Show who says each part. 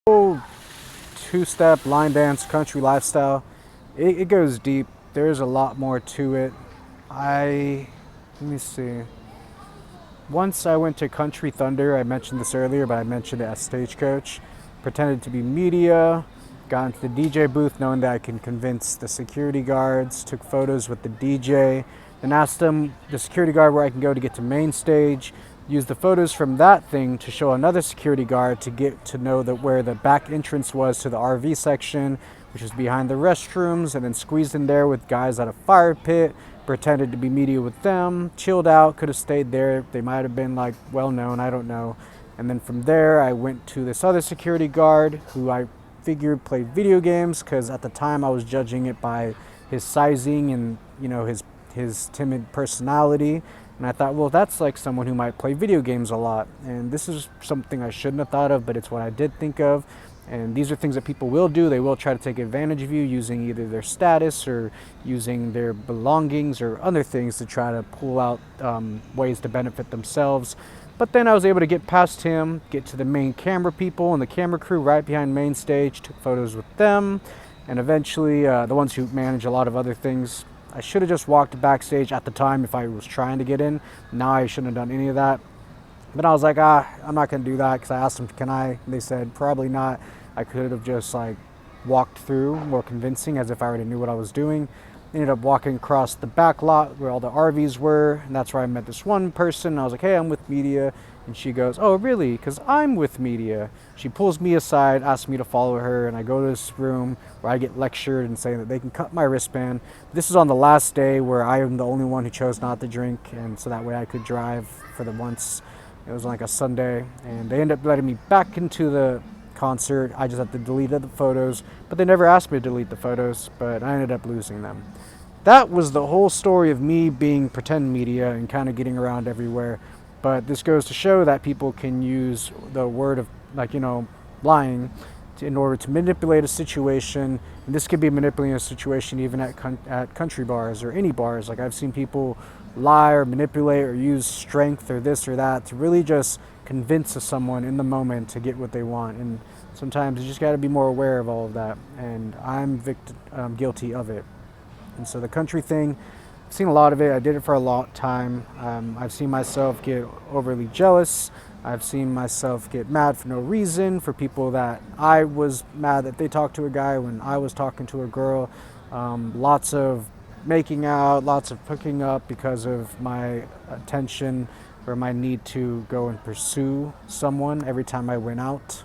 Speaker 1: Whole two-step line dance country lifestyle, it goes deep. There's a lot more to it. I Let me see. Once I went to Country Thunder. I mentioned this earlier, but I mentioned it as Stagecoach. Pretended to be media. Got into the DJ booth knowing that I can convince the security guards. Took photos with the DJ. Then asked them, the security guard, where I can go to get to main stage. Used the photos from that thing to show another security guard to get to know that where the back entrance was to the RV section, which was behind the restrooms, and then squeezed in there with guys at a fire pit. Pretended to be media with them, chilled out, could have stayed there. They might have been like well known, I don't know. And then from there, I went to this other security guard who I figured played video games because at the time I was judging it by his sizing and his timid personality. And I thought, well, that's like someone who might play video games a lot. And this is something I shouldn't have thought of, but it's what I did think of. And these are things that people will do. They will try to take advantage of you using either their status or using their belongings or other things to try to pull out ways to benefit themselves. But then I was able to get past him, get to the main camera people and the camera crew right behind main stage, took photos with them, and eventually the ones who manage a lot of other things. I should have just walked backstage at the time if I was trying to get in. Now I shouldn't have done any of that. But I was like, I'm not going to do that because I asked them, can I? And they said, probably not. I could have just like walked through more convincing as if I already knew what I was doing. Ended up walking across the back lot where all the RVs were, and that's where I met this one person. I was like, hey, I'm with media. And she goes, oh, really? Because I'm with media. She pulls me aside, asks me to follow her, and I go to this room where I get lectured and saying that they can cut my wristband. This is on the last day where I am the only one who chose not to drink, and so that way I could drive for the once. It was like a Sunday, and they ended up letting me back into the concert. I just had to delete the photos, but they never asked me to delete the photos, but I ended up losing them. That was the whole story of me being pretend media and kind of getting around everywhere. But this goes to show that people can use the word of, lying in order to manipulate a situation. And this could be manipulating a situation even at country bars or any bars. Like I've seen people lie or manipulate or use strength or this or that to really just convince someone in the moment to get what they want. And sometimes you just got to be more aware of all of that. And I'm guilty of it. And so the country thing, I've seen a lot of it. I did it for a long time. I've seen myself get overly jealous. I've seen myself get mad for no reason for people that I was mad that they talked to a guy when I was talking to a girl. Lots of making out, lots of hooking up because of my attention or my need to go and pursue someone every time I went out.